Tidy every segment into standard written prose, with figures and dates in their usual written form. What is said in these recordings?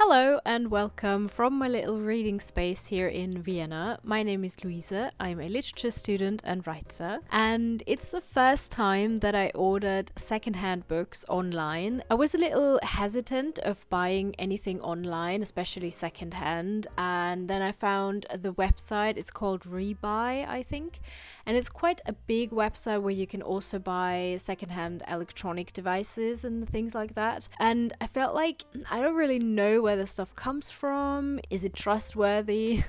Hello and welcome from my little reading space here in Vienna. My name is Luise. I'm a literature student and writer, and it's the first time that I ordered secondhand books online. I was a little hesitant of buying anything online, especially secondhand, and then I found the website. It's called Rebuy, I think, and it's quite a big website where you can also buy secondhand electronic devices and things like that. And I felt like I don't really know where the stuff comes from. Is it trustworthy?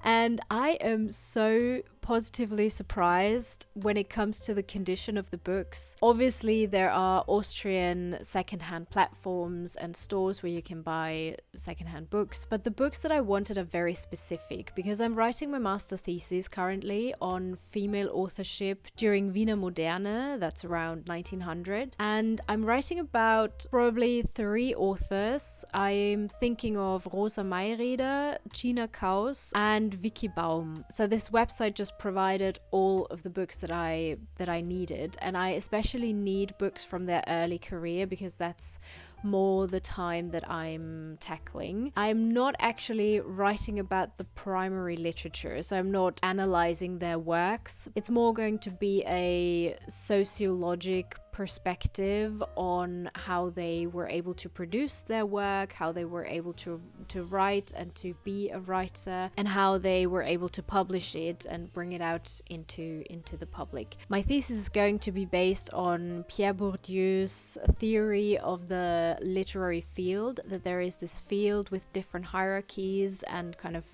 And I am so positively surprised when it comes to the condition of the books. Obviously, there are Austrian secondhand platforms and stores where you can buy secondhand books, but the books that I wanted are very specific because I'm writing my master thesis currently on female authorship during Wiener Moderne, that's around 1900, and I'm writing about probably 3 authors. I'm thinking of Rosa Mayreder, Gina C and Vicky Baum. So this website just provided all of the books that I needed, and I especially need books from their early career because that's more the time that I'm tackling. I'm not actually writing about the primary literature, so I'm not analyzing their works. It's more going to be a sociologic perspective on how they were able to produce their work, how they were able to write and to be a writer, and how they were able to publish it and bring it out into the public. My thesis is going to be based on Pierre Bourdieu's theory of the literary field, that there is this field with different hierarchies and kind of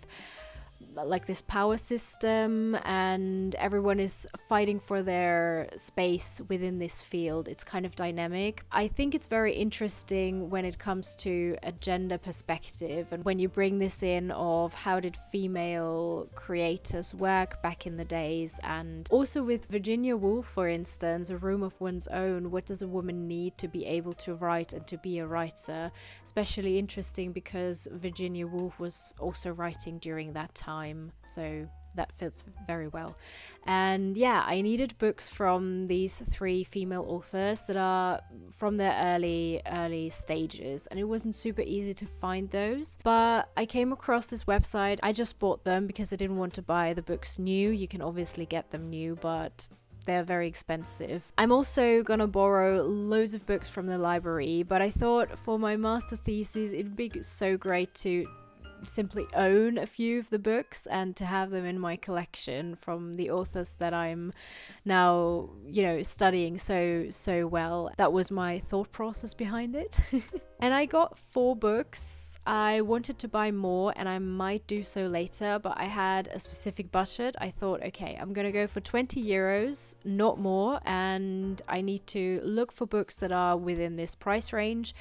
like this power system, and everyone is fighting for their space within this field. It's kind of dynamic. I think it's very interesting when it comes to a gender perspective, and when you bring this in of how did female creators work back in the days, and also with Virginia Woolf, for instance, A Room of One's Own. What does a woman need to be able to write and to be a writer? Especially interesting because Virginia Woolf was also writing during that time, so that fits very well. And yeah, I needed books from these 3 female authors that are from their early stages, and it wasn't super easy to find those, but I came across this website. I just bought them because I didn't want to buy the books new. You can obviously get them new, but they're very expensive. I'm also gonna borrow loads of books from the library, but I thought for my master thesis it'd be so great to simply own a few of the books and to have them in my collection from the authors that I'm now, studying so well. That was my thought process behind it. And I got 4 books. I wanted to buy more, and I might do so later, but I had a specific budget. I thought, okay, I'm gonna go for 20 euros, not more, and I need to look for books that are within this price range.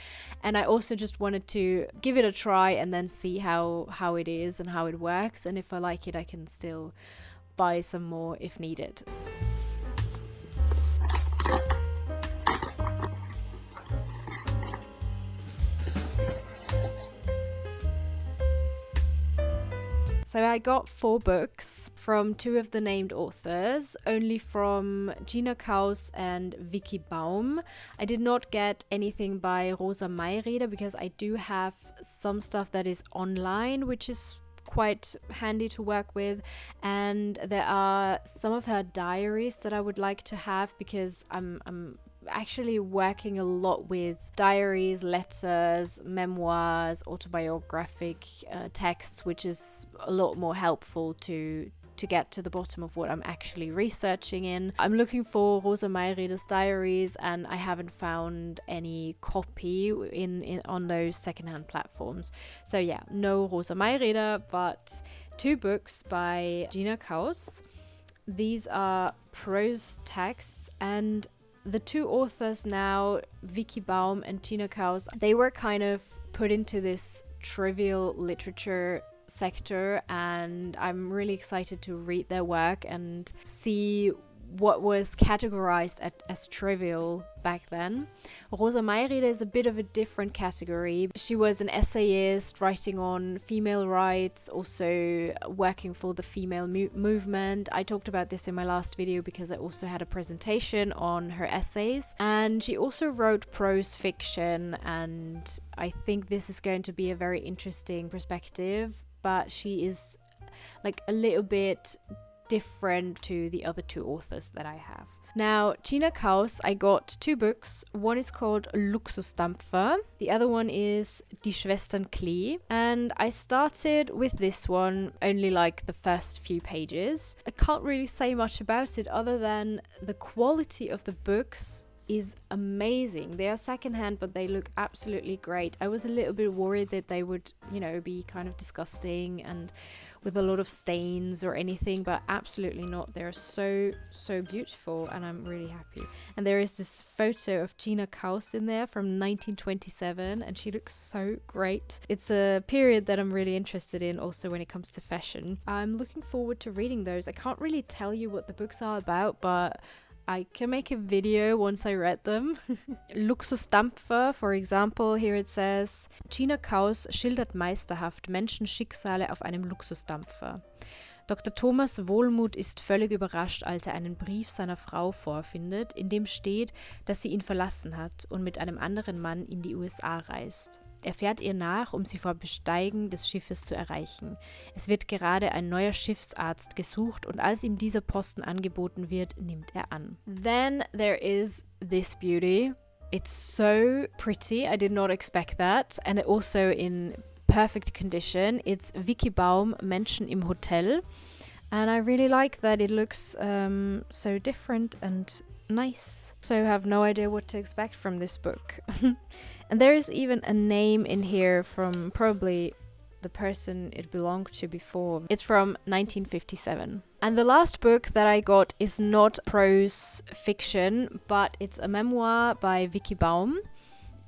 And I also just wanted to give it a try and then see how it is and how it works, and if I like it I can still buy some more if needed. So I got 4 books from 2 of the named authors, only from Gina C and Vicki Baum. I did not get anything by Rosa Mayreder because I do have some stuff that is online, which is quite handy to work with, and there are some of her diaries that I would like to have because I'm actually working a lot with diaries, letters, memoirs, autobiographic texts, which is a lot more helpful to get to the bottom of what I'm actually researching in. I'm looking for Rosa Mayreder's diaries, and I haven't found any copy in on those secondhand platforms. So yeah, no Rosa Mayreder, but 2 books by Gina C. These are prose texts, and the 2 authors now, Vicki Baum and Gina C, they were kind of put into this trivial literature sector, and I'm really excited to read their work and see what was categorized as trivial back then. Rosa Mayreder is a bit of a different category. She was an essayist writing on female rights, also working for the female movement. I talked about this in my last video because I also had a presentation on her essays. And she also wrote prose fiction, and I think this is going to be a very interesting perspective, but she is like a little bit different to the other two authors that I have. Now, Gina C's, I got two books. One is called Luxusdampfer. The other one is Die Schwestern Klee. And I started with this one, only like the first few pages. I can't really say much about it other than the quality of the books is amazing. They are secondhand, but they look absolutely great. I was a little bit worried that they would, be kind of disgusting and with a lot of stains or anything, but absolutely not. They're so beautiful, and I'm really happy. And there is this photo of Gina C in there from 1927, and she looks so great. It's a period that I'm really interested in also when it comes to fashion. I'm looking forward to reading those. I can't really tell you what the books are about, but I can make a video once I read them. Luxusdampfer, for example, here it says, Gina C schildert meisterhaft Menschenschicksale auf einem Luxusdampfer. Dr. Thomas Wohlmuth ist völlig überrascht, als er einen Brief seiner Frau vorfindet, in dem steht, dass sie ihn verlassen hat und mit einem anderen Mann in die USA reist. Er fährt ihr nach, um sie vor Besteigen des Schiffes zu erreichen. Es wird gerade ein neuer Schiffsarzt gesucht und als ihm dieser Posten angeboten wird, nimmt er an. Then there is this beauty. It's so pretty. I did not expect that. And also in perfect condition. It's Vicki Baum, Menschen im Hotel. And I really like that it looks so different and nice. So I have no idea what to expect from this book. And there is even a name in here from probably the person it belonged to before. It's from 1957. And the last book that I got is not prose fiction, but it's a memoir by Vicky Baum.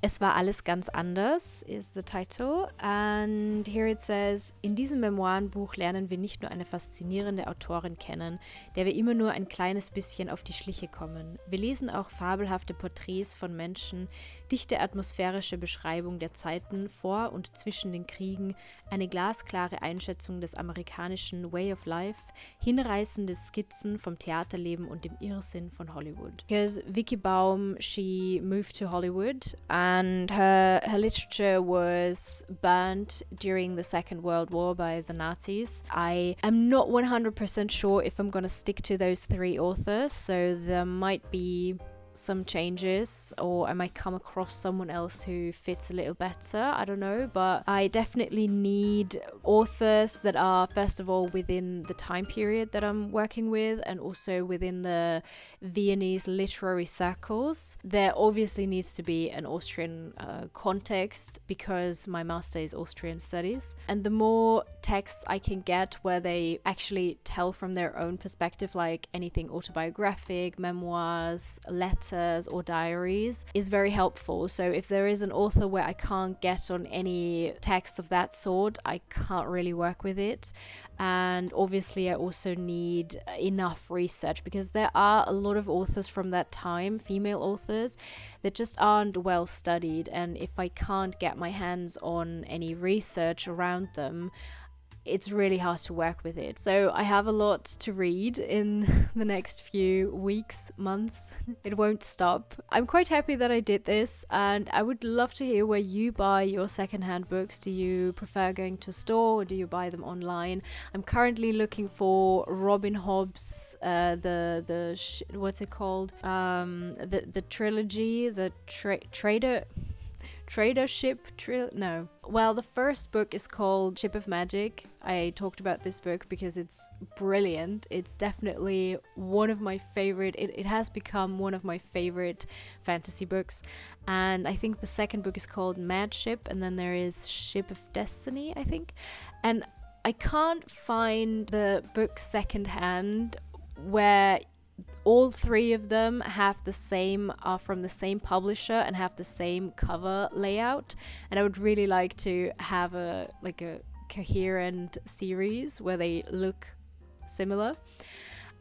Es war alles ganz anders is the title, and here it says, in diesem Memoirenbuch lernen wir nicht nur eine faszinierende Autorin kennen, der wir immer nur ein kleines bisschen auf die Schliche kommen. Wir lesen auch fabelhafte Porträts von Menschen, dichte atmosphärische Beschreibung der Zeiten vor und zwischen den Kriegen, eine glasklare Einschätzung des amerikanischen Way of Life, hinreißende Skizzen vom Theaterleben und dem Irrsinn von Hollywood. Because Vicky Baum, she moved to Hollywood and her literature was burnt during the Second World War by the Nazis. I am not 100% sure if I'm going to stick to those three authors, so there might be some changes or I might come across someone else who fits a little better, I don't know, but I definitely need authors that are first of all within the time period that I'm working with and also within the Viennese literary circles. There obviously needs to be an Austrian context because my master is Austrian studies, and the more texts I can get where they actually tell from their own perspective, like anything autobiographic, memoirs, letters or diaries, is very helpful. So if there is an author where I can't get on any text of that sort, I can't really work with it. And obviously I also need enough research because there are a lot of authors from that time, female authors, that just aren't well studied, and if I can't get my hands on any research around them, it's really hard to work with it. So I have a lot to read in the next few weeks, months. It won't stop. I'm quite happy that I did this, and I would love to hear where you buy your secondhand books. Do you prefer going to a store or do you buy them online? I'm currently looking for Robin Hobb's what's it called? The trilogy, the Well, the first book is called Ship of Magic. I talked about this book because it's brilliant. It's definitely one of my favorite. It has become one of my favorite fantasy books. And I think the second book is called Mad Ship, and then there is Ship of Destiny, I think. And I can't find the book secondhand where all three of them have the same, are from the same publisher and have the same cover layout. And I would really like to have a coherent series where they look similar.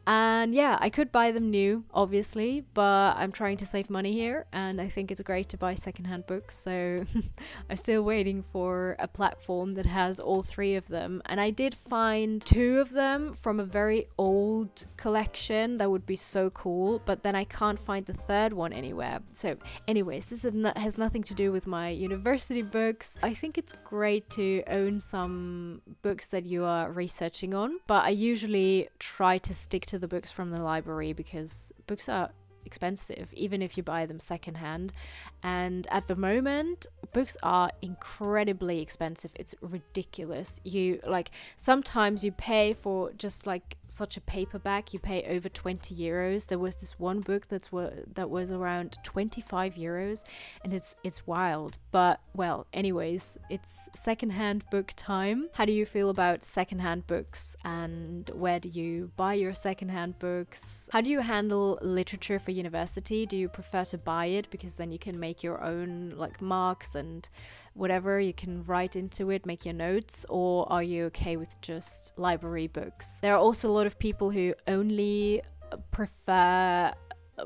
And yeah, I could buy them new, obviously, but I'm trying to save money here, and I think it's great to buy secondhand books. So I'm still waiting for a platform that has all three of them. And I did find two of them from a very old collection that would be so cool, but then I can't find the third one anywhere. So anyways, this has nothing to do with my university books. I think it's great to own some books that you are researching on, but I usually try to stick to the books from the library because books are expensive even if you buy them secondhand, and at the moment books are incredibly expensive. It's ridiculous. You like sometimes you pay for just like such a paperback, you pay over 20 euros. There was this one book that was around 25 euros, and it's wild. But well, anyways, it's secondhand book time. How do you feel about secondhand books, and where do you buy your secondhand books? How do you handle literature for university? Do you prefer to buy it because then you can make your own like marks and whatever, you can write into it, make your notes, or are you okay with just library books? There are also a lot of people who only prefer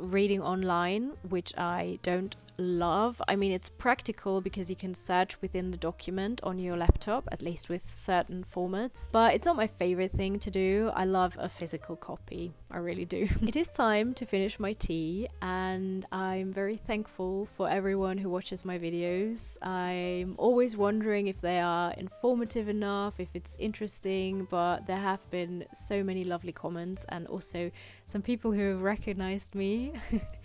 reading online, which I don't love. I mean, it's practical because you can search within the document on your laptop, at least with certain formats, but it's not my favorite thing to do. I love a physical copy, I really do. It is time to finish my tea, and I'm very thankful for everyone who watches my videos. I'm always wondering if they are informative enough, if it's interesting, but there have been so many lovely comments and also some people who have recognized me.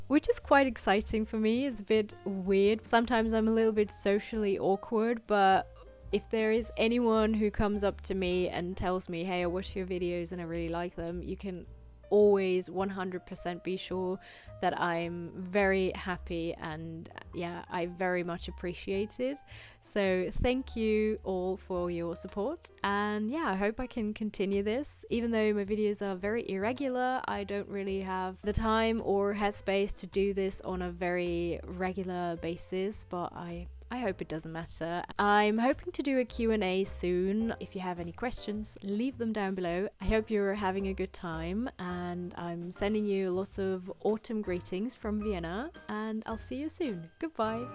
Which is quite exciting for me. It's a bit weird. Sometimes I'm a little bit socially awkward, but if there is anyone who comes up to me and tells me, hey, I watch your videos and I really like them, you can always 100% be sure that I'm very happy, and yeah, I very much appreciate it. So thank you all for your support, and yeah, I hope I can continue this. Even though my videos are very irregular, I don't really have the time or headspace to do this on a very regular basis, but I hope it doesn't matter. I'm hoping to do a Q&A soon. If you have any questions, leave them down below. I hope you're having a good time, and I'm sending you lots of autumn greetings from Vienna, and I'll see you soon. Goodbye.